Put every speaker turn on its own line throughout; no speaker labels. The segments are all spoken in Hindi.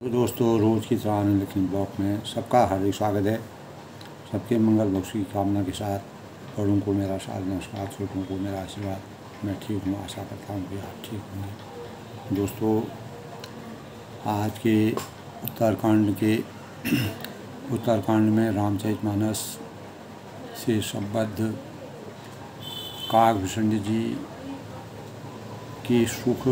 तो दोस्तों, रोज़ की तरह लिखने ब्लॉग में सबका हार्दिक स्वागत है। सबके मंगल बख्शी की कामना के साथ बड़ों को मेरा साथ नमस्कार, छोटों को मेरा आशीर्वाद। मैं ठीक हूँ, आशा करता हूँ कि आप ठीक होंगे। दोस्तों, आज के उत्तरकांड में रामचरितमानस से संबद्ध काकभूषण जी के सुख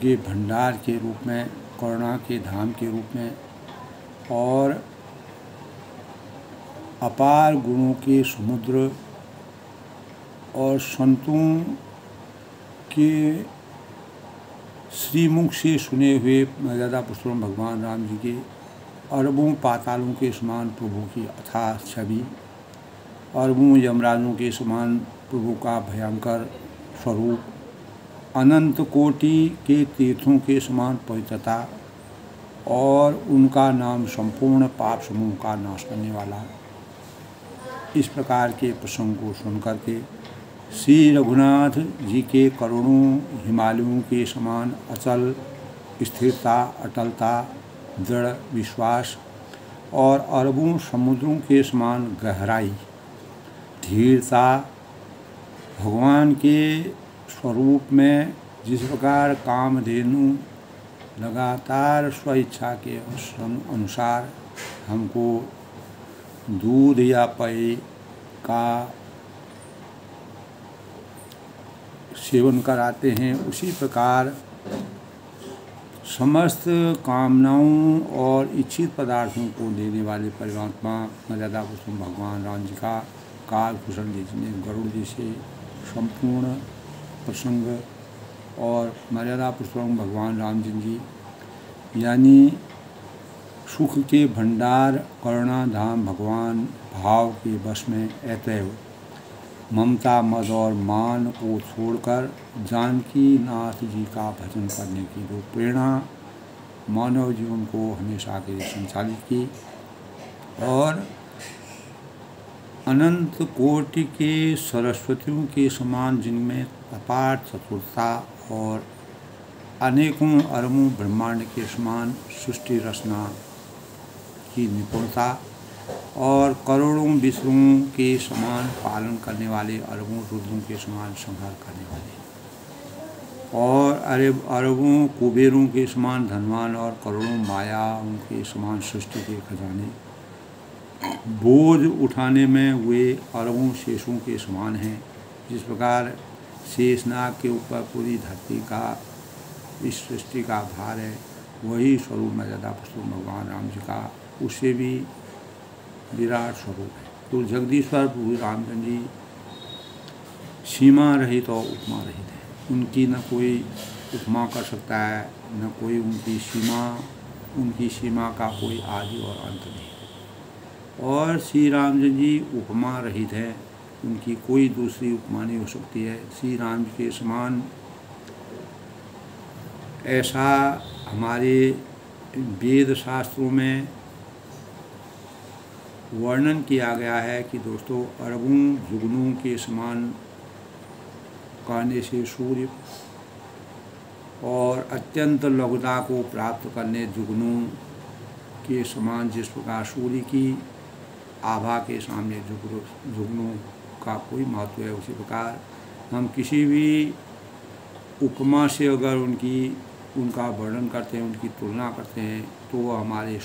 के भंडार के रूप में, करुणा के धाम के रूप में और अपार गुणों के समुद्र और संतों के श्रीमुख से सुने हुए मर्यादा पुरुषोत्तम भगवान राम जी के अरबों पातालों के समान प्रभु की अथाह छवि, अरबों यमराजों के समान प्रभु का भयंकर स्वरूप, अनंत कोटि के तीर्थों के समान पवित्रता और उनका नाम संपूर्ण पाप समूह का नाश करने वाला। इस प्रकार के प्रसंग को सुनकर के श्री रघुनाथ जी के करोड़ों हिमालयों के समान अचल स्थिरता, अटलता, दृढ़ विश्वास और अरबों समुद्रों के समान गहराई, धीरता, भगवान के स्वरूप में जिस प्रकार कामधेनु लगातार स्वेच्छा के अनुसार हमको दूध या पेय का सेवन कराते हैं, उसी प्रकार समस्त कामनाओं और इच्छित पदार्थों को देने वाले परमात्मा मर्यादा पुरुषोत्तम भगवान राम जी का काकभूषण जी ने गरुड़ जी से संपूर्ण प्रसंग और मर्यादा पुरुषोत्तम भगवान राम जी यानी सुख के भंडार, करुणा धाम भगवान भाव के वश में अतएव ममता, मद और मान को छोड़कर जानकी नाथ जी का भजन करने की जो प्रेरणा मानव जीवन को हमेशा के लिए संचालित की और अनंत कोटि के सरस्वतियों के समान जिनमें अपार चतुरता और अनेकों अरबों ब्रह्मांड के समान सृष्टि रचना की निपुणता और करोड़ों विश्वों के समान पालन करने वाले, अरबों रुद्रों के समान संहार करने वाले और अरबों कुबेरों के समान धनवान और करोड़ों मायाओं के समान सृष्टि के खजाने बोझ उठाने में वे अरबों शेषों के समान हैं। जिस प्रकार शेषनाग के ऊपर पूरी धरती का, इस सृष्टि का भार है, वही स्वरूप मर्यादा पुरुषोत्तम भगवान राम जी का उससे भी विराट स्वरूप है। तो जगदीश्वर प्रभु रामचंद्र जी सीमा रहित और उपमा रहित है। उनकी न कोई उपमा कर सकता है, न कोई उनकी सीमा का कोई आदि और अंत नहीं। और श्री रामचंद्र जी उपमा रहित है, उनकी कोई दूसरी उपमा नहीं हो सकती है। श्री राम जी के समान ऐसा हमारे वेद शास्त्रों में वर्णन किया गया है कि दोस्तों, अरबों जुगनों के समान करने से सूर्य और अत्यंत लघुता को प्राप्त करने जुगनों के समान जिस प्रकार सूर्य की आभा के सामने जुगनों का कोई महत्व है, उसी प्रकार हम किसी भी उपमा से अगर उनका वर्णन करते हैं, उनकी तुलना करते हैं, तो वो हमारे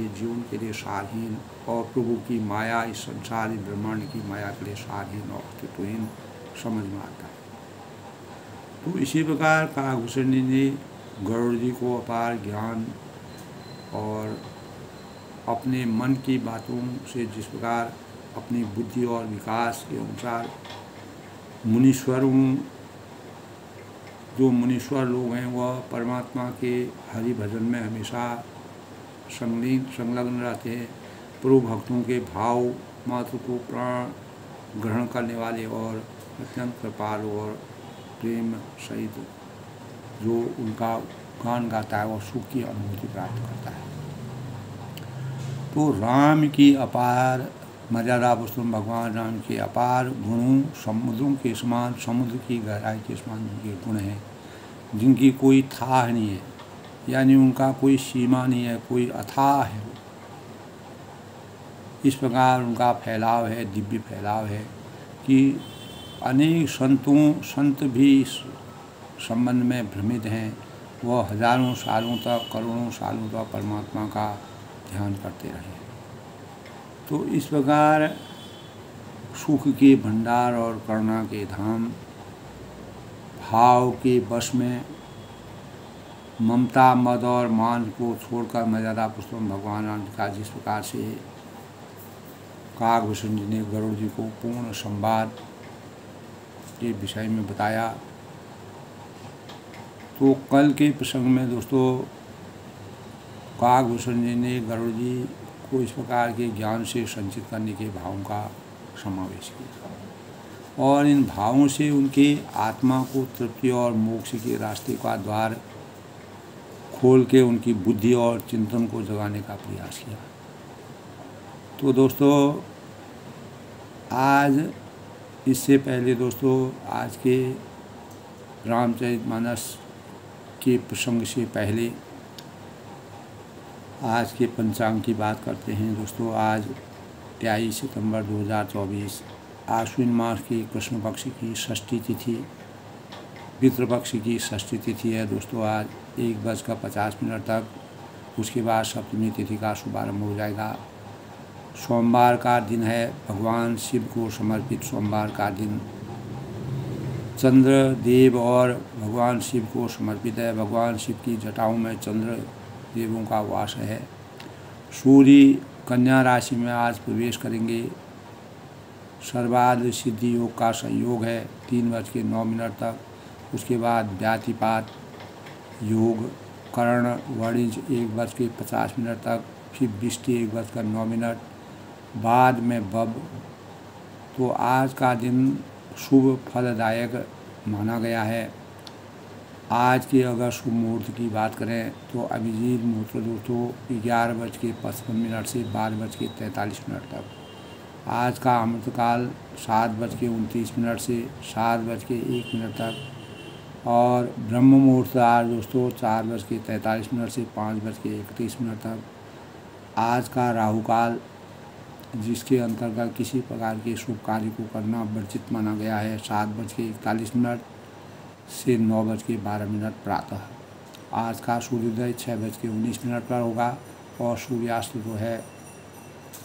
जीवन के लिए सारहीन और प्रभु की माया, इस संसार ब्रह्मांड की माया के लिए सारहीन और अस्तित्वहीन समझ में आता है। तो इसी प्रकार काकभूषण जी ने गरुड़ जी को अपार ज्ञान और अपने मन की बातों से जिस प्रकार अपनी बुद्धि और विकास के अनुसार जो मुनीश्वर लोग हैं वह परमात्मा के हरि भजन में हमेशा संलग्न रहते हैं। प्रभु भक्तों के भाव मात्र को प्राण ग्रहण करने वाले और अत्यंत कृपालु और प्रेम सहित जो उनका गान गाता है वह सुख की अनुभूति प्राप्त करता है। तो राम की अपार मर्यादा पुरुषोत्तम भगवान राम के अपार गुणों, समुद्रों के समान, समुद्र की गहराई के समान उनके गुण हैं। जिनकी कोई थाह नहीं है, यानी उनका कोई सीमा नहीं है, कोई अथाह है। इस प्रकार उनका फैलाव है, दिव्य फैलाव है कि अनेक संत भी इस संबंध में भ्रमित हैं। वह हजारों सालों तक, करोड़ों सालों तक परमात्मा का ध्यान करते रहे। तो इस प्रकार सुख के भंडार और करुणा के धाम, भाव के वश में ममता, मद और मान को छोड़कर मर्यादा पुरुषोत्तम भगवान राम का जिस प्रकार से काकभूषण जी ने गरुड़ जी को पूर्ण संवाद के विषय में बताया, तो कल के प्रसंग में दोस्तों काकभूषण जी ने गरुड़ जी को इस प्रकार के ज्ञान से संचित करने के भावों का समावेश किया और इन भावों से उनके आत्मा को तृप्ति और मोक्ष के रास्ते का द्वार खोल के उनकी बुद्धि और चिंतन को जगाने का प्रयास किया। तो दोस्तों आज इससे पहले दोस्तों आज के रामचरितमानस के प्रसंग से पहले आज के पंचांग की बात करते हैं। दोस्तों आज 23 सितंबर 2024 आश्विन मास की कृष्ण पक्ष की षष्ठी तिथि, पितृपक्ष की षष्ठी तिथि है दोस्तों। आज 1:50 तक, उसके बाद सप्तमी तिथि का शुभारंभ हो जाएगा। सोमवार का दिन है, भगवान शिव को समर्पित सोमवार का दिन चंद्र देव और भगवान शिव को समर्पित है। भगवान शिव की जटाओं में चंद्र देवों का वास है। सूर्य कन्या राशि में आज प्रवेश करेंगे। सर्वार्ध सिद्धि योग का संयोग है 3:09 तक। उसके बाद व्यातिपात योग, कर्ण वणिज 1:50 तक, फिर बिष्टि 1:09, बाद में बब। तो आज का दिन शुभ फलदायक माना गया है। आज के अगर शुभ मुहूर्त की बात करें तो अभिजीत मुहूर्त दोस्तों 11:55 से 12:43 तक। आज का अमृतकाल 7:29 से 7:01 तक और ब्रह्म मुहूर्त आज दोस्तों 4:43 से 5:31 तक। आज का राहु काल, जिसके अंतर्गत किसी प्रकार के शुभ कार्य को करना वर्जित माना गया है, 7:41 से 9:12 प्रातः। आज का सूर्योदय 6:19 पर होगा और सूर्यास्त जो है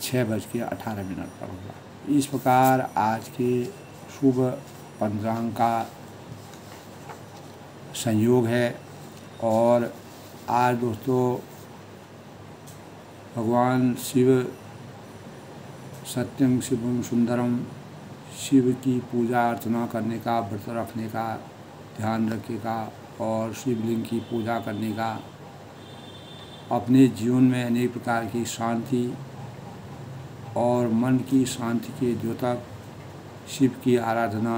6:18 पर होगा। इस प्रकार आज के शुभ पंचांग का संयोग है। और आज दोस्तों भगवान शिव सत्यम शिवम सुंदरम, शिव की पूजा अर्चना करने का, व्रत रखने का ध्यान रखेगा और शिवलिंग की पूजा करने का, अपने जीवन में अनेक प्रकार की शांति और मन की शांति के द्योतक शिव की आराधना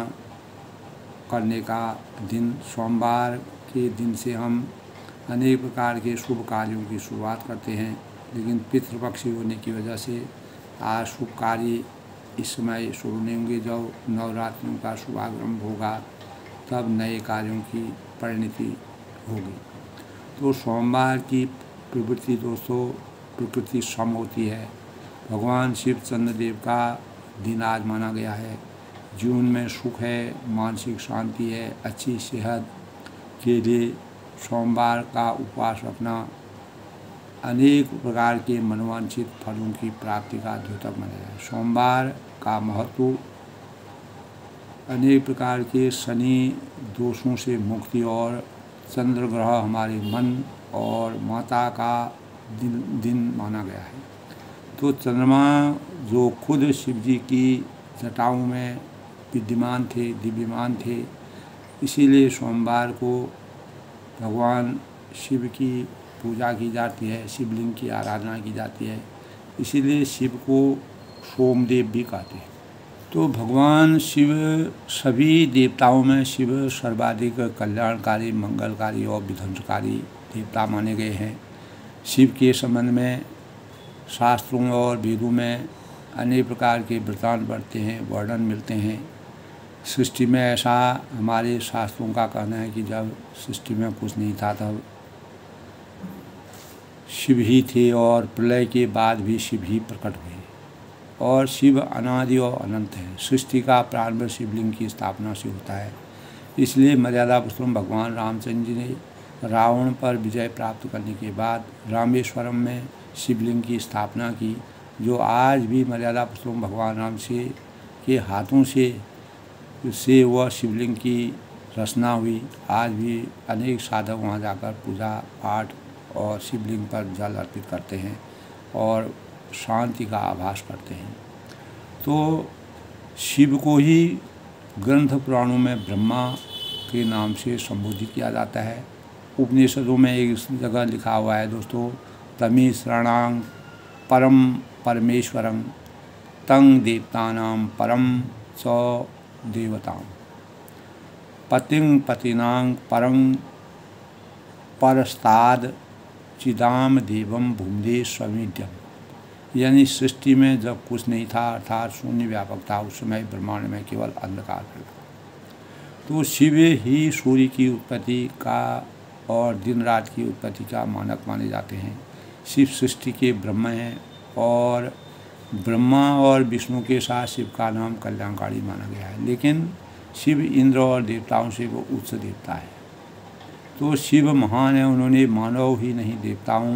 करने का दिन। सोमवार के दिन से हम अनेक प्रकार के शुभ कार्यों की शुरुआत करते हैं, लेकिन पितृपक्षी होने की वजह से आज शुभ कार्य इस समय शुरू नहीं होंगे। जब नवरात्रियों का शुभारंभ होगा तब नए कार्यों की परिणति होगी। तो सोमवार की प्रवृत्ति दोस्तों प्रकृति सम होती है। भगवान शिव चंद्रदेव का दिन आज माना गया है। जीवन में सुख है, मानसिक शांति है, अच्छी सेहत के लिए सोमवार का उपवास रखना अनेक प्रकार के मनोवांछित फलों की प्राप्ति का द्योतक माना है। सोमवार का महत्व अनेक प्रकार के शनि दोषों से मुक्ति और चंद्र ग्रह हमारे मन और माता का दिन माना गया है। तो चंद्रमा जो खुद शिव जी की जटाओं में विद्यमान थे, दिव्यमान थे, इसीलिए सोमवार को भगवान शिव की पूजा की जाती है, शिवलिंग की आराधना की जाती है। इसीलिए शिव को सोमदेव भी कहते हैं। तो भगवान शिव सभी देवताओं में शिव सर्वाधिक कल्याणकारी, मंगलकारी और विध्वंसकारी देवता माने गए हैं। शिव के संबंध में शास्त्रों और वेदों में अनेक प्रकार के वृत्तांत बढ़ते हैं, वर्णन मिलते हैं। सृष्टि में ऐसा हमारे शास्त्रों का कहना है कि जब सृष्टि में कुछ नहीं था तब शिव ही थे और प्रलय के बाद भी शिव ही प्रकट हुए और शिव अनादि और अनंत है। सृष्टि का प्रारंभ शिवलिंग की स्थापना से होता है। इसलिए मर्यादा पुरुषोत्तम भगवान रामचंद्र जी ने रावण पर विजय प्राप्त करने के बाद रामेश्वरम में शिवलिंग की स्थापना की, जो आज भी मर्यादा पुरुषोत्तम भगवान राम के हाथों से वह शिवलिंग की रचना हुई। आज भी अनेक साधक वहाँ जाकर पूजा पाठ और शिवलिंग पर जल अर्पित करते हैं और शांति का आभास करते हैं। तो शिव को ही ग्रंथ पुराणों में ब्रह्मा के नाम से संबोधित किया जाता है। उपनिषदों में एक जगह लिखा हुआ है दोस्तों, तमी शरणां परम परमेश्वरं तं देवतानां परम च देवतां पतिं पतिनां परं परस्ताद चिदाम देवम भूमदे स्वमीड्यम। यानी सृष्टि में जब कुछ नहीं था अर्थात शून्य व्यापक था, उस समय ब्रह्मांड में केवल अंधकार था। तो शिव ही सूर्य की उत्पत्ति का और दिन रात की उत्पत्ति का मानक माने जाते हैं। शिव सृष्टि के ब्रह्म हैं और ब्रह्मा और विष्णु के साथ शिव का नाम कल्याणकारी माना गया है। लेकिन शिव इंद्र और देवताओं से वो उच्च देवता है। तो शिव महान है, उन्होंने मानव ही नहीं देवताओं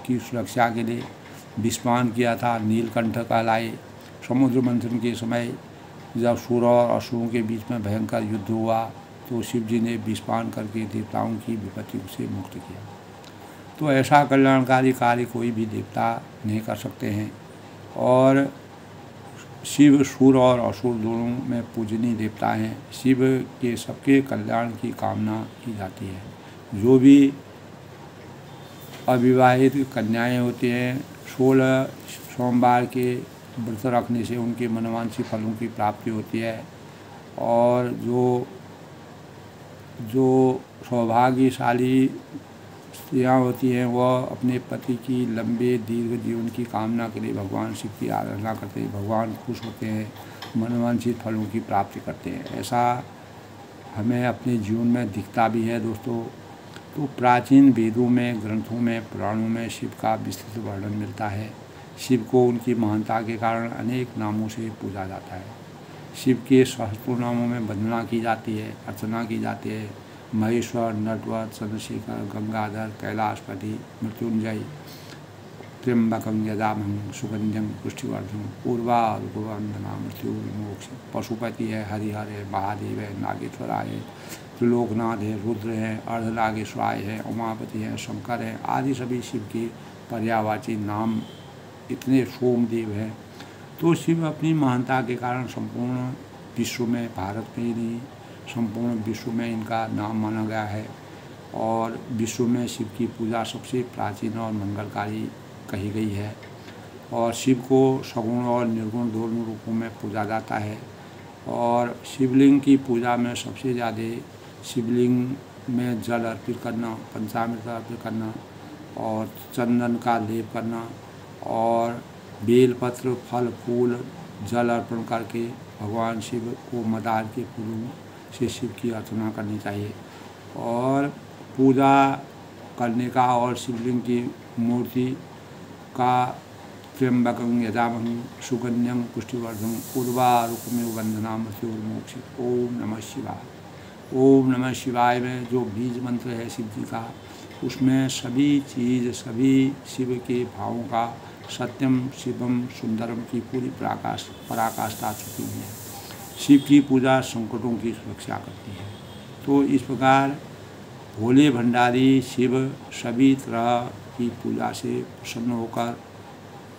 की सुरक्षा के लिए विषपान किया था। नीलकंठ कहलाए। समुद्र मंथन के समय जब सुर और असुरों के बीच में भयंकर युद्ध हुआ तो शिव जी ने विषपान करके देवताओं की विपत्ति से मुक्त किया। तो ऐसा कल्याणकारी कार्य कोई भी देवता नहीं कर सकते हैं और शिव सुर और असुर दोनों में पूजनीय देवता हैं। शिव के सबके कल्याण की कामना की जाती है। जो भी अविवाहित कन्याएं होती हैं 16 सोमवार के व्रत रखने से उनके मनोवांछित फलों की प्राप्ति होती है और जो सौभाग्यशाली स्त्रियाँ होती हैं वह अपने पति की लंबे दीर्घ जीवन की कामना के लिए भगवान शिव की आराधना करते हैं। भगवान खुश होते हैं, मनोवांछित फलों की प्राप्ति करते हैं। ऐसा हमें अपने जीवन में दिखता भी है दोस्तों। तो प्राचीन वेदों में, ग्रंथों में, पुराणों में शिव का विस्तृत वर्णन मिलता है। शिव को उनकी महानता के कारण अनेक नामों से पूजा जाता है। शिव के सहस्त्रों नामों में वंदना की जाती है, अर्चना की जाती है। महेश्वर, नटवर, चंद्रशेखर, गंगाधर, कैलाशपति, मृत्युंजय, त्र्यंबकं यजामहं सुगंधिं पुष्टिवर्धनम् उर्वारुकवंदना मृत्युर्मोक्ष। पशुपति है, हरिहर है, महादेव है, नागेश्वराय है, त्रिलोकनाथ है, रुद्र है, अर्धनागेश्वराय है, उमापति है, शंकर है आदि सभी शिव के पर्यायवाची नाम इतने सोमदेव हैं। तो शिव अपनी महानता के कारण संपूर्ण विश्व में, भारत में ही नहीं संपूर्ण विश्व में इनका नाम माना गया है और विश्व में शिव की पूजा सबसे प्राचीन और मंगलकारी कही गई है। और शिव को सगुण और निर्गुण दोनों रूपों में पूजा जाता है और शिवलिंग की पूजा में सबसे ज़्यादा शिवलिंग में जल अर्पित करना, पंचामृत अर्पित करना और चंदन का लेप करना और बेलपत्र, फल, फूल, जल अर्पण करके भगवान शिव को मदार के फूलों से शिव की अर्चना करनी चाहिए। और पूजा करने का और शिवलिंग की मूर्ति का त्र्यंबकं यजामहं सुगंध्यं पुष्टिवर्धनम् उर्वारुकमिव वंदना मृत्युर्मोक्ष। ओम नमः शिवाय। ओम नमः शिवाय में जो बीज मंत्र है शिव जी का, उसमें सभी चीज़, सभी शिव के भावों का सत्यम शिवम सुंदरम की पूरी पराकाष्ठा छुपी हुई है। शिव की पूजा संकटों की सुरक्षा करती है। तो इस प्रकार भोले भंडारी शिव सभी तरह की पूजा से प्रसन्न होकर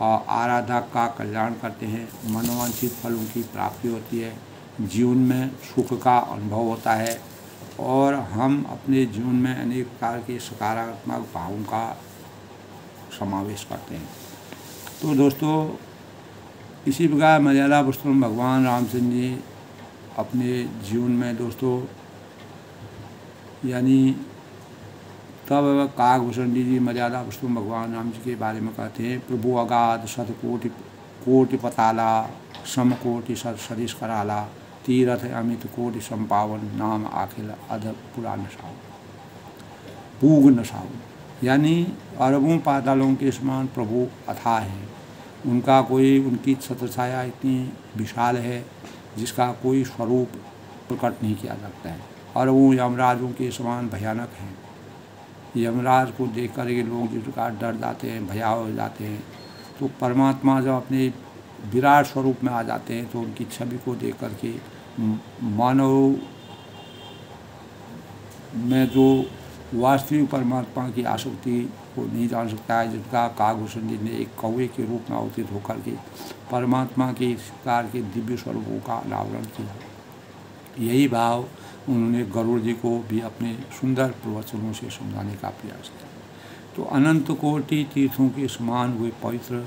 और आराधक का कल्याण करते हैं। मनोवांछित फलों की प्राप्ति होती है, जीवन में सुख का अनुभव होता है और हम अपने जीवन में अनेक प्रकार के सकारात्मक भावों का समावेश करते हैं। तो दोस्तों इसी प्रकार मर्यादा पुरुषोत्तम भगवान रामचंद्र जी अपने जीवन में दोस्तों यानी तब काकभूषण जी मर्यादा पुरुषोत्तम भगवान राम जी के बारे में कहते हैं, प्रभु अगाध शतकोटि कोटि पताला समकोटि सरिष कराला तीरथ अमित कोटि संपावन नाम अखिल अध पुरा नसाऊ पूग नसाऊ। यानी अरबों पातालों के समान प्रभु अथाह है, उनका कोई उनकी छत्रछाया इतनी विशाल है जिसका कोई स्वरूप प्रकट नहीं किया जाता है। अरबों यमराजों के समान भयानक हैं। यमराज को देख कर ये लोग जिस प्रकार डर जाते हैं, भया हो जाते हैं, तो परमात्मा जब अपने विराट स्वरूप में आ जाते हैं तो उनकी छवि को देख कर के मानव में जो वास्तविक परमात्मा की आसक्ति को नहीं जान सकता है, जिसका कागभूषण जी ने एक कौवे के रूप में अवतरित होकर के परमात्मा के इस प्रकार के दिव्य स्वरूपों का अनावरण किया। यही भाव उन्होंने गरुड़ जी को भी अपने सुंदर प्रवचनों से समझाने का प्रयास किया। तो अनंत कोटि तीर्थों के समान वे पवित्र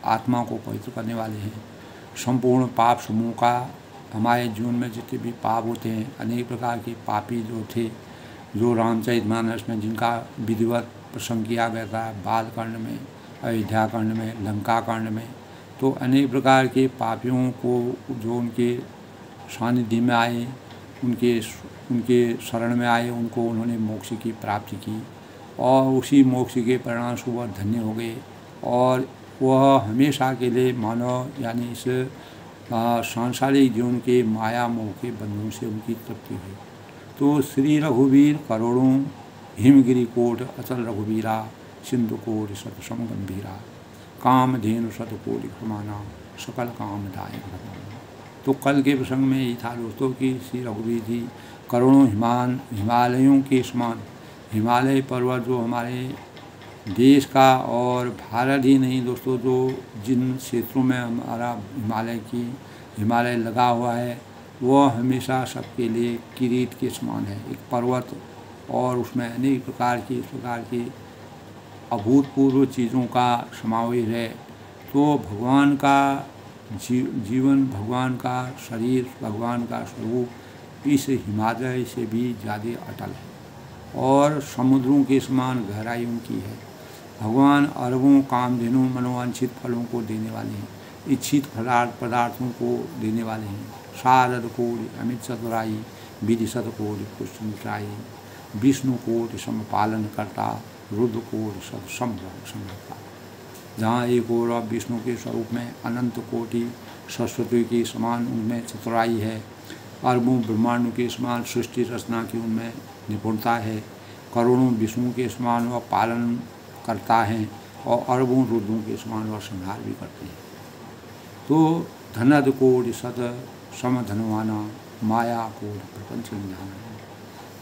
आत्मा को पवित्र करने वाले हैं। संपूर्ण पाप समूह का हमारे जीवन में जितने भी पाप होते हैं, अनेक प्रकार के पापी जो थे, जो रामचरितमानस में जिनका विधिवत प्रसंग किया गया था, बालकांड में, अयोध्याकांड में, लंकाकांड में, तो अनेक प्रकार के पापियों को जो उनके सानिध्य में आए, उनके शरण में आए, उनको उन्होंने मोक्ष की प्राप्ति की और उसी मोक्ष के परिणाम स्वरूप धन्य हो गए और वह हमेशा के लिए मानव यानी इस सांसारिक जीवन के माया मोह के बंधनों से उनकी तृप्ति हुई। तो श्री रघुवीर करोड़ों हिमगिरी कोट अचल रघुवीरा सिंधु कोट सतसम गंभीरा कामधेनु शतकोटि प्रमाना सकल काम दायक भगवान। तो कल के प्रसंग में यही था दोस्तों कि श्री रघुवीर जी करोड़ों हिमालयों के समान, हिमालय पर्वत जो हमारे देश का और भारत ही नहीं दोस्तों, जो जिन क्षेत्रों में हमारा हिमालय लगा हुआ है वह हमेशा सबके लिए किरीट के समान है, एक पर्वत, और उसमें अनेक प्रकार की इस प्रकार की अभूतपूर्व चीज़ों का समावेश है। तो भगवान का जीवन, भगवान का शरीर, भगवान का स्वरूप इस हिमालय से भी ज़्यादा अटल है और समुद्रों के समान गहराई उनकी है। भगवान अरबों कामधेनु मनोवांछित फलों को देने वाले हैं, इच्छित पदार्थों को देने वाले हैं। शारद कोटि अमित चतुराई विधि शतकोटि पुष्टमित्राई विष्णु कोटि समपालन करता रुद्र कोटि सत संभवता। जहाँ एक और विष्णु के स्वरूप में अनंत कोटि सरस्वती के समान उनमें चतुराई है, अरबों ब्रह्मांडों के समान सृष्टि रचना की उनमें निपुणता है, करोड़ों विष्णु के समान वह पालन करता है और अरबों रुद्रों के समान वह संहार भी करते हैं। तो धनद कोटि सत समधनवाना माया कोटि प्रपंच निधाना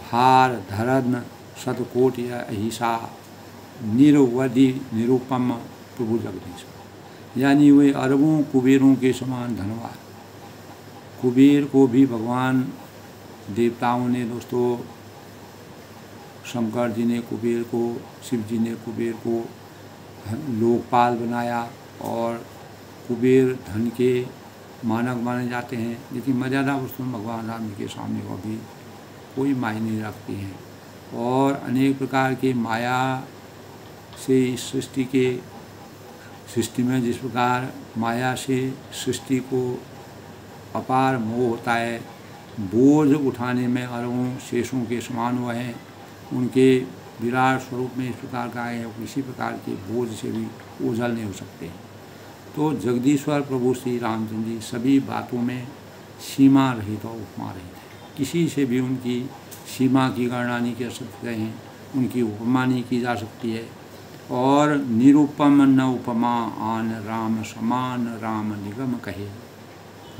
भार धरन शतकोटि अहिसा निरवधि निरूपम प्रभु जगदीश। यानी वे अरबों कुबेरों के समान धनवान। कुबेर को भी भगवान देवताओं ने दोस्तों, शंकर जी ने कुबेर को, शिव जी ने कुबेर को लोकपाल बनाया और कुबेर धन के मानक माने जाते हैं, लेकिन मर्यादा वस्तुएं भगवान राम जी के सामने वो भी कोई मायने नहीं रखती हैं। और अनेक प्रकार के माया से इस सृष्टि में जिस प्रकार माया से सृष्टि को अपार मोह होता है, बोझ उठाने में अरबों शेषों के समान हुए हैं, उनके विराट स्वरूप में इस प्रकार का है, किसी प्रकार के बोझ से भी ओझल नहीं हो सकते। तो जगदीश्वर प्रभु श्री रामचंद्र जी सभी बातों में सीमा रहित और उपमा रहित है। किसी से भी उनकी सीमा की गणना नहीं कर सकते हैं, उनकी उपमा नहीं की जा सकती है। और निरूपम न उपमा आन राम समान राम निगम कहे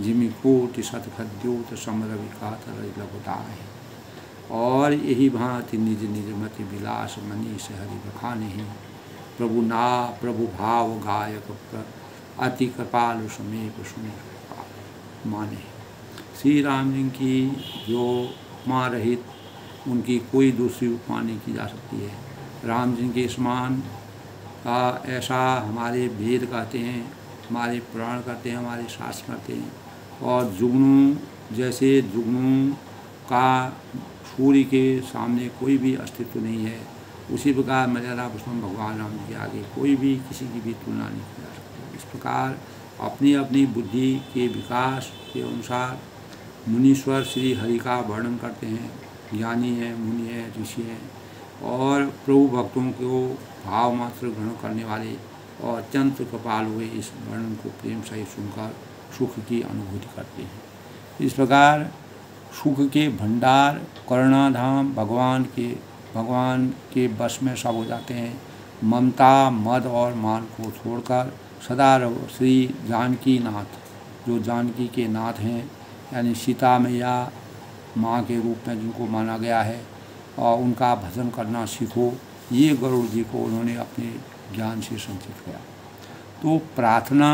जिमि कोटि सतखद्योत समर विकात लघुता है। और यही भांति निज निज मति विलास मनीष हरि बखाने ही प्रभु भाव गायक अति कृपालु समीप सुने माने। श्री राम जी की जो उपमा रहित, उनकी कोई दूसरी उपमा नहीं की जा सकती है। राम जी के समान का ऐसा हमारे वेद कहते हैं, हमारे पुराण कहते हैं, हमारे शास्त्र कहते हैं। और जुगनू जैसे जुगनू का सूर्य के सामने कोई भी अस्तित्व नहीं है, उसी प्रकार मर्यादा पुरुषोत्तम भगवान राम जी के आगे कोई भी किसी की भी तुलना नहीं की जा सकती। इस प्रकार अपनी अपनी बुद्धि के विकास के अनुसार मुनीश्वर श्री हरि का वर्णन करते हैं। ज्ञानी है, मुनि है, ऋषि है और प्रभु भक्तों को भाव मात्र ग्रहण करने वाले और अत्यंत कृपालु हुए इस वर्णन को प्रेम सहित सुनकर सुख की अनुभूति करते हैं। इस प्रकार सुख के भंडार करुणाधाम भगवान के बस में सब हो जाते हैं। ममता, मद और मान को छोड़कर सदा रहो श्री जानकी नाथ, जो जानकी के नाथ हैं यानी सीता मैया माँ के रूप में जिनको माना गया है, और उनका भजन करना सीखो। ये गरुड़ जी को उन्होंने अपने ज्ञान से संचित किया। तो प्रार्थना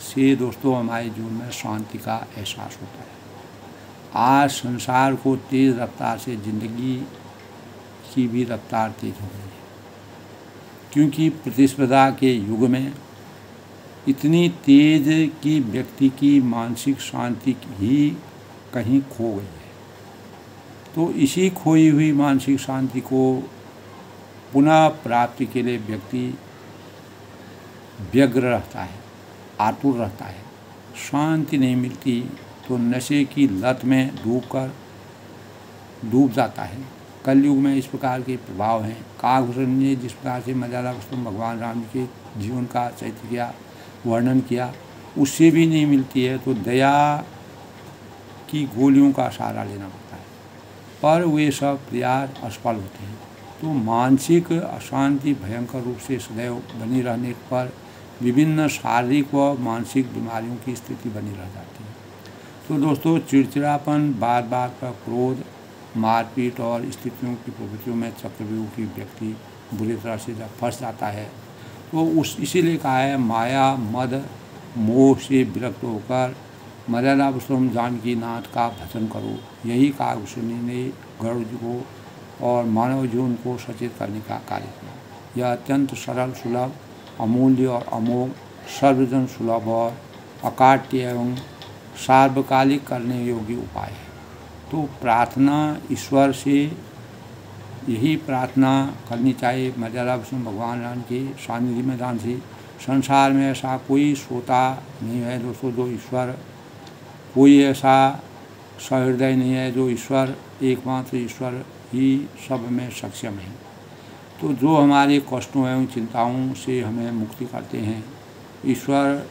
से दोस्तों हमारे जीवन में शांति का एहसास होता है। आज संसार को तेज़ रफ्तार से ज़िंदगी की भी रफ्तार तेज हो गई है, क्योंकि प्रतिस्पर्धा के युग में इतनी तेज कि व्यक्ति की मानसिक शांति ही कहीं खो गई है। तो इसी खोई हुई मानसिक शांति को पुनः प्राप्ति के लिए व्यक्ति व्यग्र रहता है, आतुर रहता है। शांति नहीं मिलती तो नशे की लत में डूब जाता है। कलयुग में इस प्रकार के प्रभाव हैं। काकभूषण ने जिस प्रकार से मर्यादा पुरुषोत्तम भगवान राम जी के जीवन का चरित्र किया, वर्णन किया, उससे भी नहीं मिलती है तो दया की गोलियों का सहारा लेना पड़ता है, पर वे सब प्रयास असफल होते हैं। तो मानसिक अशांति भयंकर रूप से सदैव बनी रहने पर विभिन्न शारीरिक व मानसिक बीमारियों की स्थिति बनी रह जाती है। तो दोस्तों चिड़चिड़ापन, बार बार का क्रोध, मारपीट और स्थितियों की प्रवृत्तियों में चक्रव्यूह की व्यक्ति बुरी तरह से जब फंस जाता है तो इसीलिए कहा है माया मद मोह से विरक्त होकर मर्यादा पुरुषोत्तम जानकी नाथ का भजन करो। यही काकभूषण ने गरुड़ जी को और मानव जीवन को सचेत करने का कार्य किया। यह अत्यंत सरल, सुलभ, अमूल्य और अमोघ, सर्वजन सुलभ और अकाट्य एवं सार्वकालिक करने योग्य उपाय है। तो प्रार्थना ईश्वर से यही प्रार्थना करनी चाहिए मर्यादा पुरुषोत्तम भगवान राम के सानिध्य में दान से। संसार में ऐसा कोई श्रोता नहीं है दोस्तों जो ईश्वर, कोई ऐसा सहृदय नहीं है जो ईश्वर, एकमात्र ईश्वर ही सब में सक्षम है। तो जो हमारे कष्टों एवं चिंताओं से हमें मुक्ति करते हैं, ईश्वर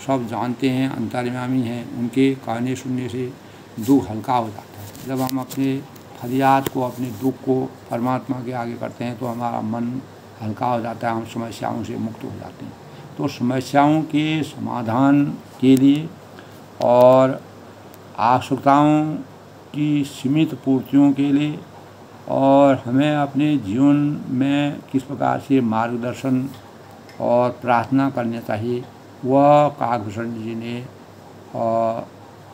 सब जानते हैं, अंतर्यामी हैं, उनके कहने सुनने से दुख हल्का हो जाता है। जब हम अपने फरियाद को, अपने दुख को परमात्मा के आगे करते हैं तो हमारा मन हल्का हो जाता है, हम समस्याओं से मुक्त हो जाते हैं। तो समस्याओं के समाधान के लिए और आवश्यकताओं की सीमित पूर्तियों के लिए और हमें अपने जीवन में किस प्रकार से मार्गदर्शन और प्रार्थना करनी चाहिए, वह काकभूषण जी ने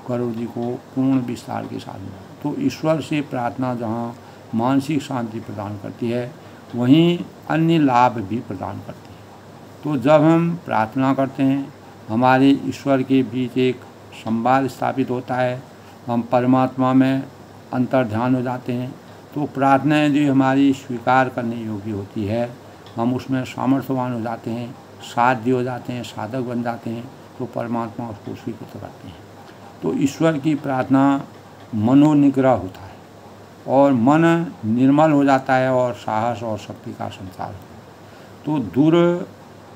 गरुड़ जी को पूर्ण विस्तार के साथ मिला। तो ईश्वर से प्रार्थना जहाँ मानसिक शांति प्रदान करती है, वहीं अन्य लाभ भी प्रदान करती है। तो जब हम प्रार्थना करते हैं, हमारे ईश्वर के बीच एक संवाद स्थापित होता है, हम परमात्मा में अंतर्ध्यान हो जाते हैं। तो प्रार्थनाएं जो हमारी स्वीकार करने योग्य होती है, हम उसमें सामर्थ्यवान हो जाते हैं, साध्य हो जाते हैं, साधक बन जाते हैं, तो परमात्मा उसको स्वीकृत करते हैं। तो ईश्वर की प्रार्थना मनोनिग्रह होता है और मन निर्मल हो जाता है और साहस और शक्ति का संचार होता है। तो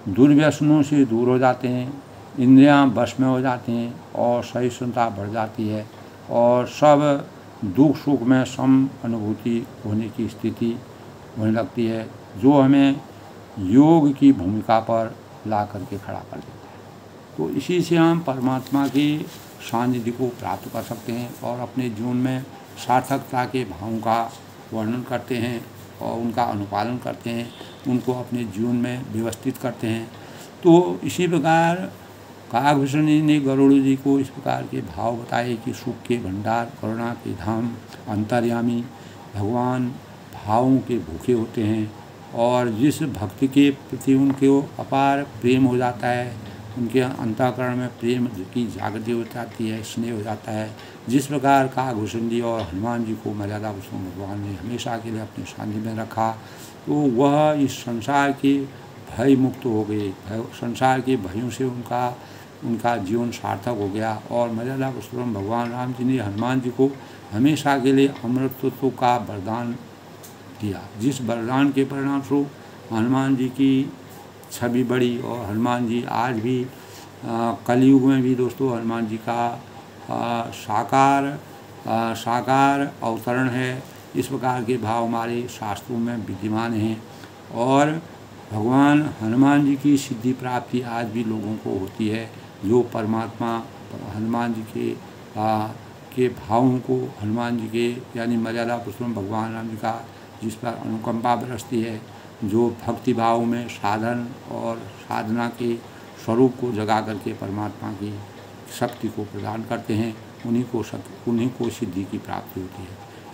दुर्व्यसनों से दूर हो जाते हैं, इंद्रियां वश में हो जाती हैं और सहिष्णुता बढ़ जाती है और सब दुख सुख में सम अनुभूति होने की स्थिति होने लगती है, जो हमें योग की भूमिका पर ला करके खड़ा कर देता है। तो इसी से हम परमात्मा के सानिध्य को प्राप्त कर सकते हैं और अपने जीवन में सार्थकता के भावों का वर्णन करते हैं और उनका अनुपालन करते हैं, उनको अपने जीवन में व्यवस्थित करते हैं। तो इसी प्रकार काकभूषण ने गरुड़ जी को इस प्रकार के भाव बताए कि सुख के भंडार, करुणा के धाम, अंतर्यामी भगवान भावों के भूखे होते हैं और जिस भक्ति के प्रति उनके अपार प्रेम हो जाता है, उनके अंतःकरण में प्रेम की जागृति हो जाती है, स्नेह हो जाता है। जिस प्रकार काकभूषण जी और हनुमान जी को मर्यादा पुरुषोत्तम भगवान ने हमेशा के लिए अपने सानिध्य में रखा, तो वह इस संसार के भय मुक्त हो गए। संसार के भयों से उनका उनका जीवन सार्थक हो गया। और मर्यादा पुरुषोत्तम भगवान राम जी ने हनुमान जी को हमेशा के लिए अमृतत्व का वरदान दिया, जिस वरदान के परिणाम स्वरूप हनुमान जी की छवि बढ़ी। और हनुमान जी आज भी कलयुग में भी दोस्तों हनुमान जी का साकार अवतरण है। इस प्रकार के भाव हमारे शास्त्रों में विद्यमान हैं। और भगवान हनुमान जी की सिद्धि प्राप्ति आज भी लोगों को होती है, जो परमात्मा हनुमान जी के भावों को, हनुमान जी के यानी मर्यादा पुरुषोत्तम भगवान राम जी का जिस पर अनुकंपा बरसती है, जो भक्ति भाव में साधन और साधना के स्वरूप को जगा करके परमात्मा की शक्ति को प्रदान करते हैं, उन्हीं को सिद्धि की प्राप्ति होती है।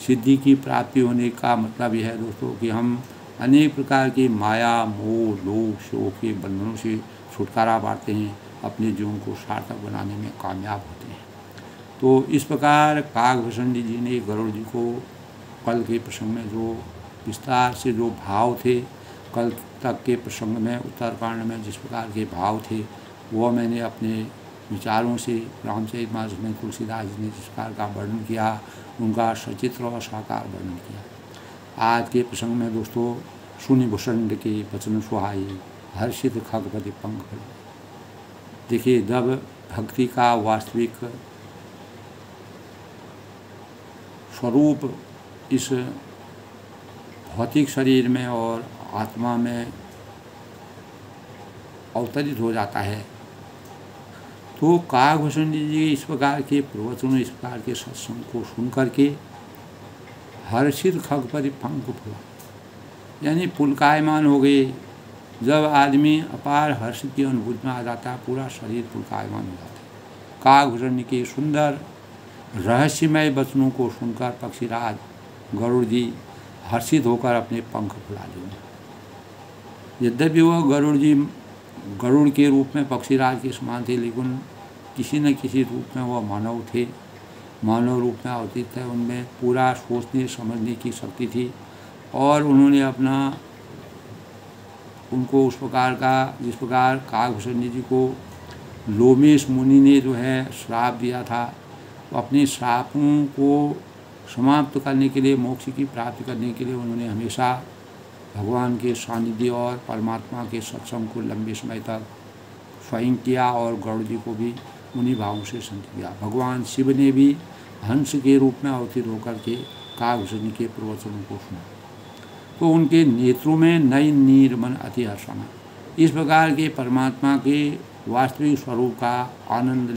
सिद्धि की प्राप्ति होने का मतलब यह है दोस्तों कि हम अनेक प्रकार की माया, मोह, लोभ, शोक के बंधनों से छुटकारा पाते हैं, अपने जीवन को सार्थक बनाने में कामयाब होते हैं। तो इस प्रकार काकभूषण जी ने गरुड़ जी को कल के प्रसंग में जो विस्तार से जो भाव थे, कल तक के प्रसंग में उत्तरकांड में जिस प्रकार के भाव थे, वो मैंने अपने विचारों से रामचरितमानस में तुलसीदास जी ने जिस प्रकार का वर्णन किया, उनका सचित्र और साकार वर्णन किया। आज के प्रसंग में दोस्तों सुनि भूषण के वचन सुहाई, हर्षित खगपति पंख फल। देखिए, जब भक्ति का वास्तविक स्वरूप इस भौतिक शरीर में और आत्मा में अवतरित हो जाता है, तो काकभूषण जी इस प्रकार के प्रवचनों, इस प्रकार के सत्संग को सुन करके हर्षित खगपति पंख फुला, यानी पुलकायमान हो गए। जब आदमी अपार हर्ष की अनुभूति में आ जाता है, पूरा शरीर पुलकायमान हो जाता है। काकभूषण के सुंदर रहस्यमय वचनों को सुनकर पक्षीराज गरुड़ जी हर्षित होकर अपने पंख फुला लिए। यद्यपि वह गरुड़ जी गरुड़ के रूप में पक्षीराज के समान थे, लेकिन किसी न किसी रूप में वह मानव थे, मानव रूप में अवतीत थे। उनमें पूरा सोचने समझने की शक्ति थी और उन्होंने उनको उस प्रकार का, जिस प्रकार काकभूषण जी को लोमेश मुनि ने जो है श्राप दिया था, तो अपने श्रापों को समाप्त करने के लिए, मोक्ष की प्राप्ति करने के लिए उन्होंने हमेशा भगवान के सानिध्य और परमात्मा के सत्संग को लंबे समय तक स्वयं किया और गरुड़ जी को भी उन्हीं भावों से संत किया। भगवान शिव ने भी हंस के रूप में अवतीर्ण होकर के काकभूषण के प्रवचनों को सुना, तो उनके नेत्रों में नई नीर मन अति हर्षण। इस प्रकार के परमात्मा के वास्तविक स्वरूप का आनंद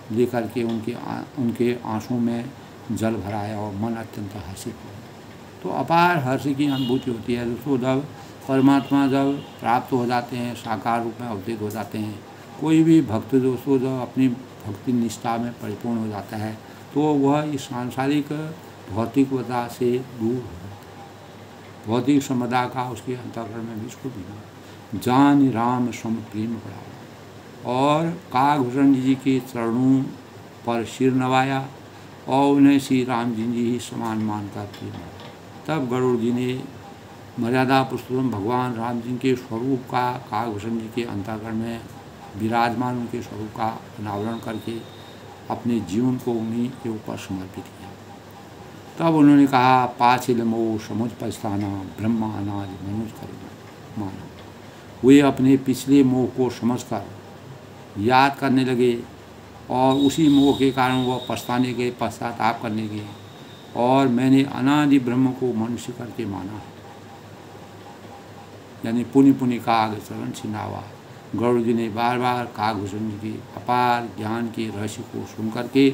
लेकर के उनके आंसू में जल भराया और मन अत्यंत हर्षित हुआ। तो अपार हर्ष की अनुभूति होती है दोस्तों, जब परमात्मा जब प्राप्त हो जाते हैं, साकार रूप में अवतीत हो जाते हैं। कोई भी भक्त दोस्तों जब अपनी भक्ति निष्ठा में परिपूर्ण हो जाता है, तो वह इस सांसारिक भौतिकता से दूर हो जाता है। भौतिक संपदा का उसके अंतःकरण में भी भी जान राम सम प्रेम पड़ा और काकभूषण जी के चरणों पर सिर नवाया और उन्हें श्री राम जी ही समान मानकर प्रेम। तब गरुड़ जी ने मर्यादा पुरुषोत्तम भगवान राम जी के स्वरूप का, काकभूषण जी के अंतःकरण में विराजमान उनके स्वरूप का अनावरण करके अपने जीवन को उन्हीं के ऊपर समर्पित किया। तब उन्होंने कहा, पाछिल मोह समुझ पछताना ब्रह्मा अनाज मनुज कर माना। वे अपने पिछले मोह को समझकर याद करने लगे और उसी मोह के कारण वह पछताने के, पश्चाताप करने के, और मैंने अनादि ब्रह्म को मनुष्य करके माना है, यानी पुनि पुनि काग चरण छिनावा। गरुड़ जी ने बार बार काकभूषण जी के अपार ज्ञान के रहस्य को सुन करके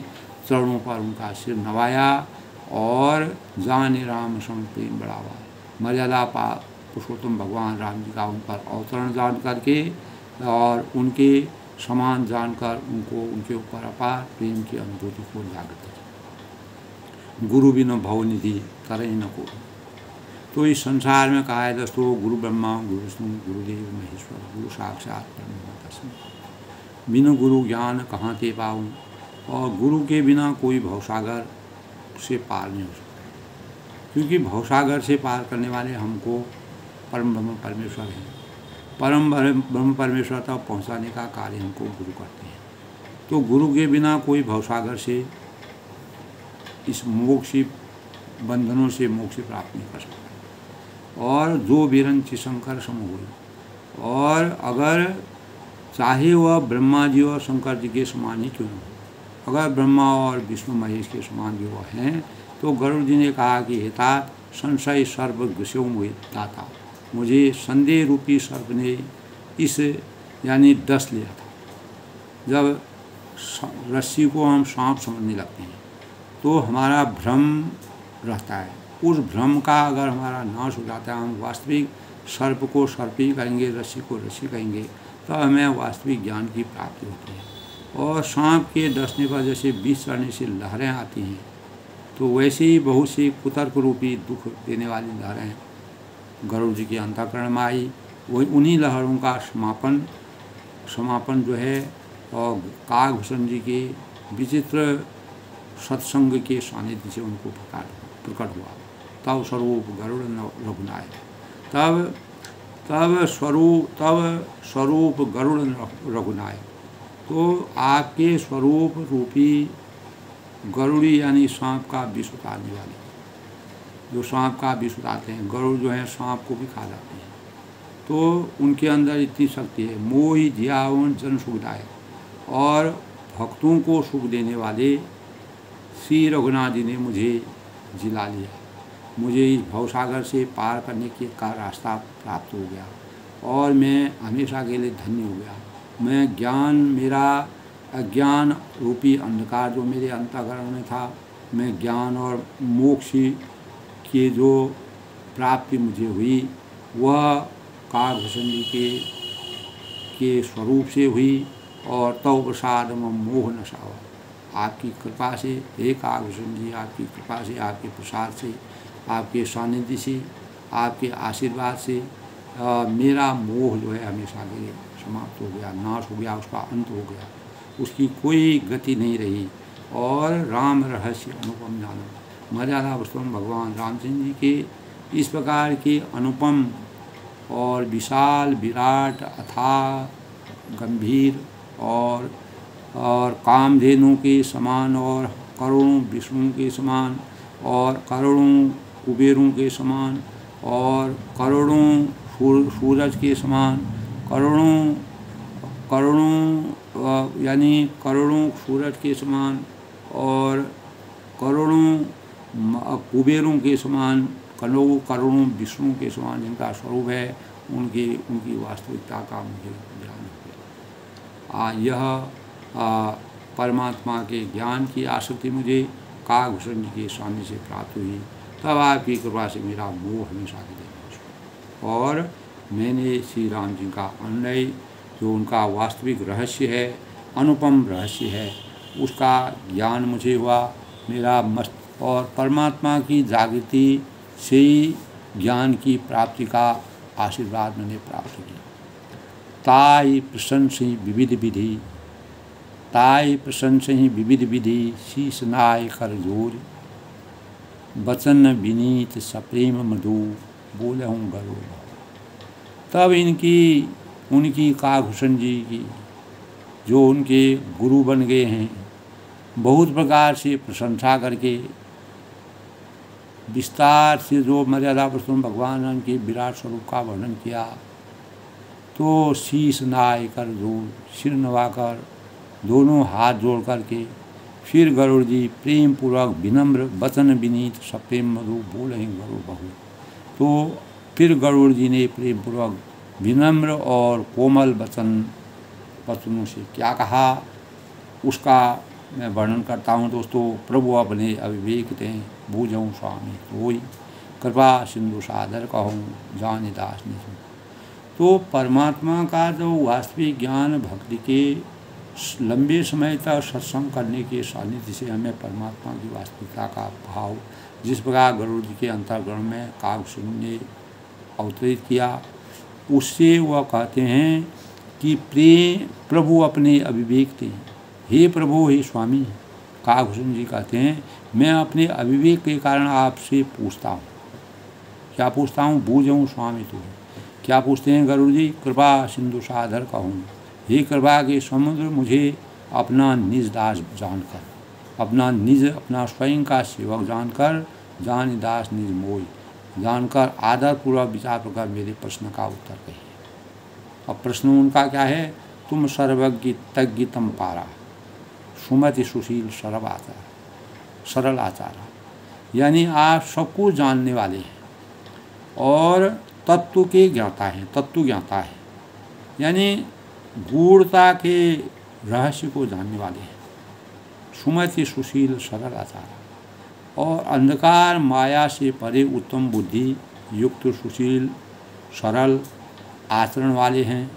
चरणों पर उनका सिर नवाया और जाने राम सम प्रेम बढ़ावा। मर्यादा पुरुषोत्तम भगवान राम जी का उन पर अवतरण जान करके और उनके समान जानकर उनको उनके ऊपर अपार प्रेम की अनुभूति को जागृत किया। गुरु बिन भवनिधि तरह न को। तो इस संसार में कहा है दोस्तों, गुरु ब्रह्मा गुरु विष्णु गुरुदेव महेश्वर, गुरु साक्षात परब्रह्म तस्मै। बिनु गुरु ज्ञान कहाँ ते पाऊँ, और गुरु के बिना कोई भवसागर से पार नहीं हो सकता, क्योंकि भवसागर से पार करने वाले हमको परम ब्रह्म परमेश्वर हैं। परम ब्रह्म परमेश्वर तक पहुंचाने का कार्य हमको गुरु करते हैं। तो गुरु के बिना कोई भवसागर से इस मोक्ष बंधनों से मोक्ष प्राप्त नहीं कर सकता। और जो बिरंच शंकर सम हुई, और अगर चाहे वह ब्रह्मा जी और शंकर जी के समान ही क्यों न हो, अगर ब्रह्मा और विष्णु महेश के समान भी वो हैं, तो गरुड़ जी ने कहा कि हितात संशय सर्प घुस्यो दाता, मुझे संदेह रूपी सर्प ने इस यानी डस लिया था। जब रस्सी को हम सांप समझने लगते हैं तो हमारा भ्रम रहता है, उस भ्रम का अगर हमारा नाश हो जाता है, हम वास्तविक सर्प को सर्प ही कहेंगे, रस्सी को रस्सी कहेंगे, तो हमें वास्तविक ज्ञान की प्राप्ति होती है। और सांप के डसने पर जैसे विष चढ़ने से लहरें आती हैं, तो वैसे ही बहुत सी कुतर्क रूपी दुख देने वाली लहरें गरुड़ जी के अंतःकरण में आई। वही उन्हीं लहरों का समापन जो है और काकभूषण जी के विचित्र सत्संग के सानिध्य से उनको प्रकट हुआ। तब स्वरूप गरुड़ रघुनायक, तब स्वरूप गरुड़ रघुनायक। तो आपके स्वरूप रूपी गरुड़ी यानी सांप का विष उतारने वाले, जो सांप का विष उतारते हैं, गरुड़ जो है सांप को भी खा जाते हैं, तो उनके अंदर इतनी शक्ति है। मोहि ध्यान जन सुखदायक, और भक्तों को सुख देने वाले श्री रघुनाथ जी ने मुझे जिला लिया, मुझे इस भवसागर से पार करने का रास्ता प्राप्त हो गया और मैं हमेशा के लिए धन्य हो गया। मैं ज्ञान, मेरा अज्ञान रूपी अंधकार जो मेरे अंतःकरण में था, मैं ज्ञान और मोक्ष की जो प्राप्ति मुझे हुई वह काकभूषण जी के स्वरूप से हुई। और तव प्रसाद मोह नशावा, आपकी कृपा से, हे काकभूषण जी, आपकी कृपा से, आपके प्रसाद से, आपके सानिध्य से, आपके आशीर्वाद से मेरा मोह जो है हमेशा के लिए समाप्त हो गया, नाश हो गया, उसका अंत हो गया, उसकी कोई गति नहीं रही। और राम रहस्य अनुपम जानो, मर्यादा पुरुषोत्तम भगवान रामचंद्र जी के इस प्रकार के अनुपम और विशाल विराट अथाह गंभीर और कामधेनु के समान और करोड़ों विष्णु के समान और करोड़ों कुबेरों के समान और करोड़ों सूरज के समान, करोड़ों यानी करोड़ों सूरज के समान और करोड़ों कुबेरों के समान, करोड़ों विष्णु के समान जिनका स्वरूप है, उनकी वास्तविकता का मुझे ज्ञान हो गया। यह परमात्मा के ज्ञान की आसक्ति मुझे काकभूषण जी के सामने से प्राप्त हुई। तब आपकी कृपा से मेरा मोह हमेशा के लिए, और मैंने श्री राम जी का अनुनय, जो उनका वास्तविक रहस्य है, अनुपम रहस्य है, उसका ज्ञान मुझे हुआ। मेरा मस्त और परमात्मा की जागृति से ही ज्ञान की प्राप्ति का आशीर्वाद मैंने प्राप्त किया। ताई प्रशंस विविध विधि, ताई प्रशंस विविध विधि, शीश नाय कर जोर, बचन विनीत सप्रेम मधु, बोले हूँ गरुड़। तब उनकी काकभूषण जी की, जो उनके गुरु बन गए हैं, बहुत प्रकार से प्रशंसा करके विस्तार से जो मर्यादा पुरुषोत्तम भगवान के विराट स्वरूप का वर्णन किया, तो शीश नाय कर जोर, सिर नवाकर दोनों हाथ जोड़ करके फिर गरुड़ जी प्रेम पूर्वक विनम्र वचन विनीत सप्रेम मधु, बोले गरुड़ बहु। तो फिर गरुड़ जी ने प्रेम पूर्वक विनम्र और कोमल वचनों से क्या कहा, उसका मैं वर्णन करता हूँ दोस्तों। प्रभु अपने अविवेक दें, बूझऊँ स्वामी कोई, कृपा सिंधु सादर कहूँ, जाने दास नहीं। तो परमात्मा का जो वास्तविक ज्ञान, भक्ति के लंबे समय तक सत्संग करने के सानिध्य से हमें परमात्मा की वास्तविकता का भाव, जिस प्रकार गरुड़ जी के अंतर्गण में काकभूषण ने अवतरित किया, उससे वह कहते हैं कि प्रभु अपने अविवेक थे, हे प्रभु हे स्वामी। काकभूषण जी कहते हैं मैं अपने अविवेक के कारण आपसे पूछता हूँ। क्या पूछता हूँ? बूझऊँ स्वामी तो, क्या पूछते हैं गरुड़ जी? कृपा सिंधु साधर कहूँ, हे कृपा के समुद्र, मुझे अपना निज दास जानकर, अपना निज, अपना स्वयं का सेवक जानकर, जान दास निज मोय, जानकर आदरपूर्वक विचार कर मेरे प्रश्न का उत्तर कहिए। अब प्रश्न उनका क्या है? तुम सर्वज्ञ तज्ञ तम पारा, सुमति सुशील सरल आचार, सरल आचारा, यानी आप सबको जानने वाले हैं और तत्व के ज्ञाता हैं, तत्व ज्ञाता है, यानी गूढ़ता के रहस्य को जानने वाले हैं। सुमति सुशील सरल आचार, और अंधकार माया से परे उत्तम बुद्धि युक्त सुशील सरल आचरण वाले हैं।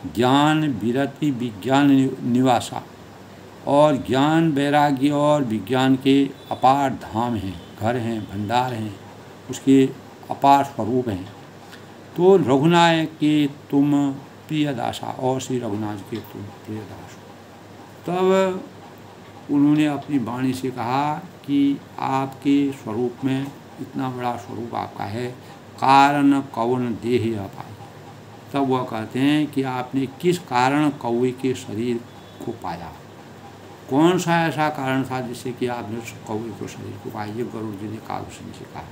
ज्ञान विरति विज्ञान निवासा, और ज्ञान वैराग्य और विज्ञान के अपार धाम हैं, घर हैं, भंडार हैं, उसके अपार स्वरूप हैं। तो रघुनायक के तुम प्रिय दासा, और श्री रघुनाथ के तुम प्रिय दास हो। तब उन्होंने अपनी वाणी से कहा कि आपके स्वरूप में इतना बड़ा स्वरूप आपका है, कारण कौन देह अपाय। तब वह कहते हैं कि आपने किस कारण कौवे के शरीर को पाया, कौन सा ऐसा कारण था जिससे कि आपने कौवे को शरीर को पाया। ये गरुड़ जी ने कालभूषण से कहा।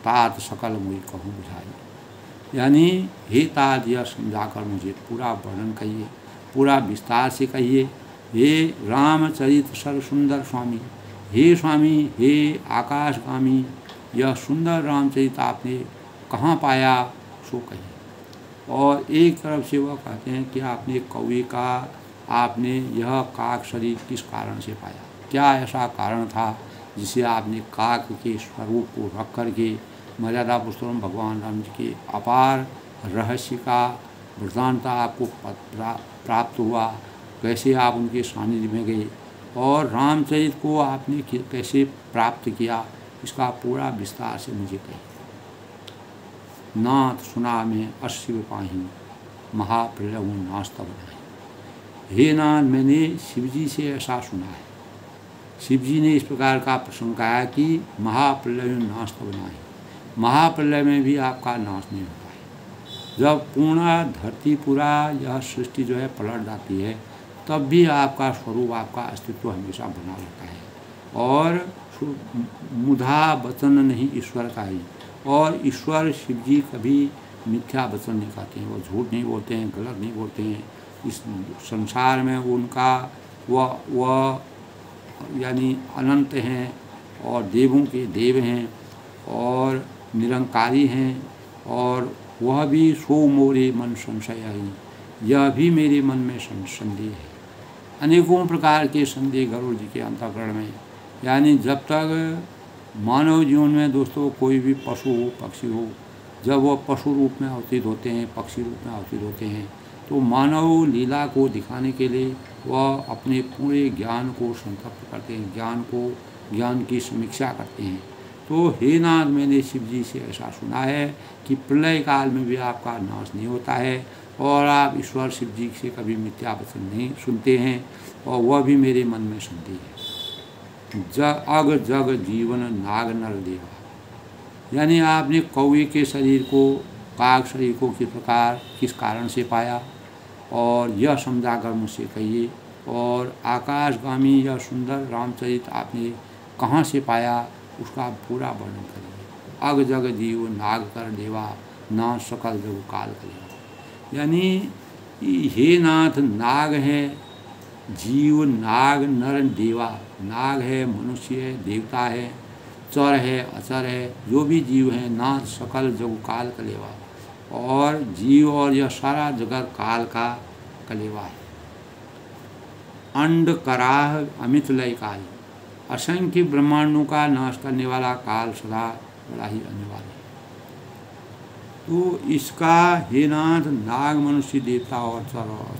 तात सकल मुझे कहूँ बुझाई, यानी हे तात, यह समझाकर मुझे पूरा वर्णन कहिए, पूरा विस्तार से कहिए। हे रामचरित सर सुंदर स्वामी, हे स्वामी, हे आकाशगामी, यह सुंदर रामचरित आपने कहाँ पाया सो कहिए। और एक तरफ से वह कहते हैं कि आपने कौवे का, आपने यह काक शरीर किस कारण से पाया, क्या ऐसा कारण था जिसे आपने काक के स्वरूप को रख करके मर्यादा पुरुषोत्तम भगवान राम जी के अपार रहस्य का वृत्तांत आपको प्राप्त हुआ, कैसे आप उनके सानिध्य में गए और रामचरित को आपने कैसे प्राप्त किया, इसका पूरा विस्तार से मुझे कहिए। नाथ सुना में अशिव पाही, महाप्रलय नाश तब नहीं। हे नाथ, मैंने शिवजी से ऐसा सुना है, शिवजी ने इस प्रकार का प्रसंग कहा कि महाप्रलय नाश तब नहीं, महाप्रलय में भी आपका नाश नहीं होता है। जब पूर्ण धरती पूरा यह सृष्टि जो है पलट जाती है, तब भी आपका स्वरूप, आपका अस्तित्व हमेशा बना रहता है। और मुधा वचन नहीं ईश्वर का ही, और ईश्वर शिवजी कभी मिथ्या वचन नहीं कहते हैं, वो झूठ नहीं बोलते हैं, गलत नहीं बोलते हैं। इस संसार में उनका वह यानी अनंत हैं और देवों के देव हैं और निरंकारी हैं, और वह भी सो मोरे मन संशय आई, यह भी मेरे मन में संदेह है। अनेकों प्रकार के संदेह गरुड़ जी के अंतःकरण में, यानी जब तक मानव जीवन में दोस्तों कोई भी पशु हो, पक्षी हो, जब वह पशु रूप में अवतीत होते हैं, पक्षी रूप में अवतीत होते हैं, तो मानव लीला को दिखाने के लिए वह अपने पूरे ज्ञान को संतप्त करते हैं, ज्ञान की समीक्षा करते हैं। तो हे नाथ, मैंने शिव जी से ऐसा सुना है कि प्रलय काल में भी आपका नाश नहीं होता है, और आप ईश्वर शिव जी से कभी मिथ्या वचन नहीं सुनते हैं, और वह भी मेरे मन में संदेह है। अग जग जीवन नाग नर देवा, यानी आपने कौवे के शरीर को, काक शरीर को किस प्रकार किस कारण से पाया, और यह समझाकर मुझसे कहिए। और आकाशगामी यह सुंदर रामचरित आपने कहाँ से पाया, उसका पूरा वर्णन करिए। अग जग जीव नाग कर देवा, ना सकल जग काल करेगा, यानी हे नाथ, नाग है, जीव नाग नर देवा, नाग है, मनुष्य है, देवता है, चर है, अचर है, जो भी जीव है, नाथ सकल जग काल कलेवा, और जीव और यह सारा जगत काल का कलेवा है। अंड कराह अमित लयकारी, असंख्य ब्रह्मांडों का नाश करने वाला काल सदा बड़ा ही अनिवार्य है। तो इसका हे नाथ, नाग मनुष्य देवता और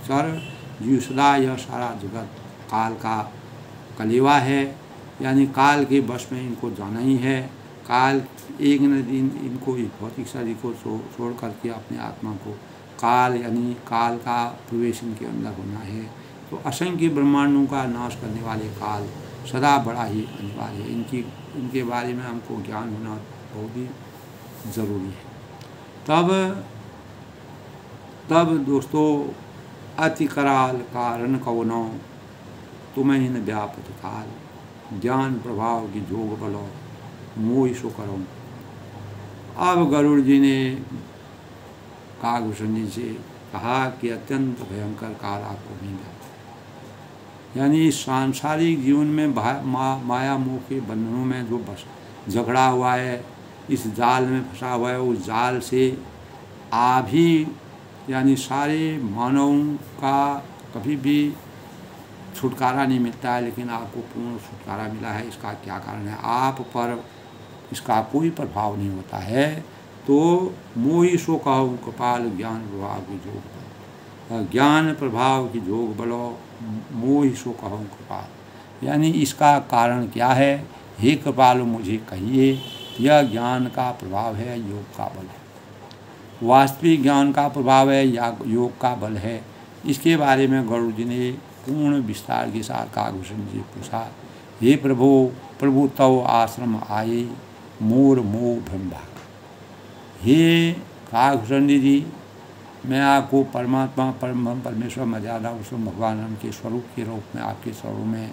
चर जीव सदा यह सारा जगत काल का कलेवा है, यानी काल के वश में इनको जाना ही है। काल एक न दिन इनको इस भौतिक शरीर को छोड़ करके अपने आत्मा को काल, यानी काल का प्रवेश इनके अंदर होना है। तो असंख्य ब्रह्मांडों का नाश करने वाले काल सदा बड़ा ही अनिवार्य है। इनके बारे में हमको ज्ञान होना बहुत ही ज़रूरी है। तब तब दोस्तों अति कराल कारण कवनो तुम्हें न व्यापत काल, ज्ञान प्रभाव की जोग बलो मोहि सो करो। अब गरुड़ जी ने कागभूषण जी से कहा कि अत्यंत भयंकर काल आपको मिला, यानी सांसारिक जीवन में माया मोह के बंधनों में जो बस झगड़ा हुआ है, इस जाल में फंसा हुआ है, उस जाल से आप ही यानी सारे मानवों का कभी भी छुटकारा नहीं मिलता है, लेकिन आपको पूर्ण छुटकारा मिला है। इसका क्या कारण है? आप पर इसका कोई प्रभाव नहीं होता है। तो मोहि सो कहो कपाल ज्ञान प्रभाव की जोग बल, ज्ञान प्रभाव की जोग बलो मोहि सो कहो कपाल, यानी इसका कारण क्या है? हे कृपालु मुझे कहिए। यह ज्ञान का प्रभाव है, योग का बल है। वास्तविक ज्ञान का प्रभाव है या योग का बल है? इसके बारे में गरुड़ जी ने पूर्ण विस्तार के साथ कागभूषण जी पूछा। हे प्रभु, प्रभु तव आश्रम आए मोर मोह भ्रम भाग। हे कागभूषण जी, मैं आपको परमात्मा परम परमेश्वर मर्यादा पुरुषोत्तम भगवान राम के स्वरूप के रूप में आपके चरणों में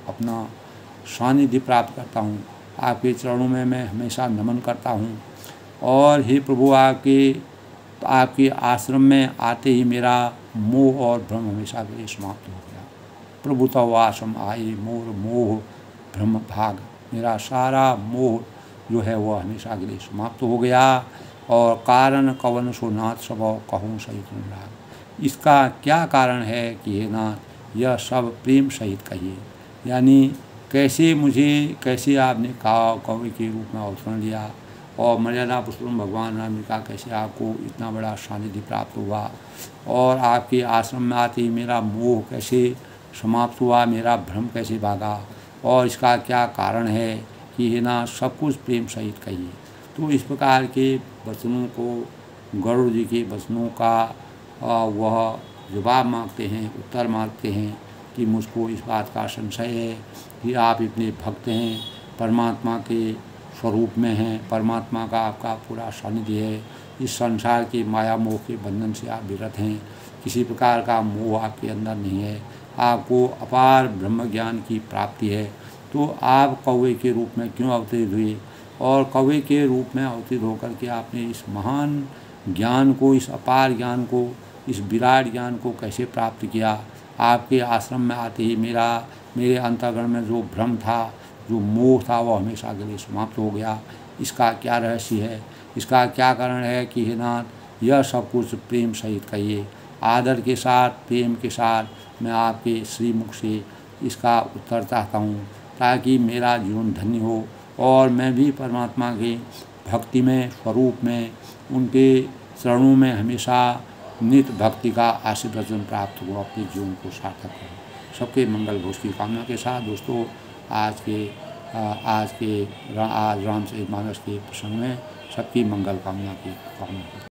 अपना सानिध्य प्राप्त करता हूँ। आपके चरणों में मैं हमेशा नमन करता हूँ। और हे प्रभु, आपके आश्रम में आते ही मेरा मोह और भ्रम हमेशा के लिए समाप्त हो गया। प्रभु तव आश्रम आए मोर मोह भ्रम भाग, मेरा सारा मोह जो है वह हमेशा के लिए समाप्त हो गया। और कारण कवन सो नाथ स्वभाव कहूँ सहित अनुराग, इसका क्या कारण है कि हे नाथ यह सब प्रेम सहित कहिए। यानी कैसे आपने कौवे के रूप में अवतरण लिया और मर्यादा पुरुषोत्तम भगवान राम का कैसे आपको इतना बड़ा सानिध्य प्राप्त हुआ, और आपके आश्रम में आते ही मेरा मोह कैसे समाप्त हुआ, मेरा भ्रम कैसे भागा, और इसका क्या कारण है कि हे नाथ सब कुछ प्रेम सहित कहिए। तो इस प्रकार के वचनों को, गरुड़ जी के वचनों का वह जवाब मांगते हैं, उत्तर मांगते हैं कि मुझको इस बात का संशय है कि आप इतने भक्त हैं, परमात्मा के स्वरूप में हैं, परमात्मा का आपका पूरा सानिध्य है, इस संसार के माया मोह के बंधन से आप विरत हैं, किसी प्रकार का मोह आपके अंदर नहीं है, आपको अपार ब्रह्म ज्ञान की प्राप्ति है। तो आप कौवे के रूप में क्यों अवतरित हुए, और कौवे के रूप में अवतरित होकर के आपने इस महान ज्ञान को, इस अपार ज्ञान को, इस विराट ज्ञान को कैसे प्राप्त किया। आपके आश्रम में आते ही मेरे अंतःकरण में जो भ्रम था, जो मोह था, वो हमेशा के लिए समाप्त हो गया। इसका क्या रहस्य है, इसका क्या कारण है कि हे नाथ यह सब कुछ प्रेम सहित कहिए। आदर के साथ, प्रेम के साथ मैं आपके श्रीमुख से इसका उत्तर चाहता हूँ, ताकि मेरा जीवन धन्य हो और मैं भी परमात्मा के भक्ति में, स्वरूप में, उनके चरणों में हमेशा नित्य भक्ति का आशीर्वचन प्राप्त हो, अपने जीवन को सार्थक हो। सबके मंगल भोज की कामना के साथ दोस्तों आज रामचरितमानस के प्रसंग में सबकी मंगल कामना की कामना।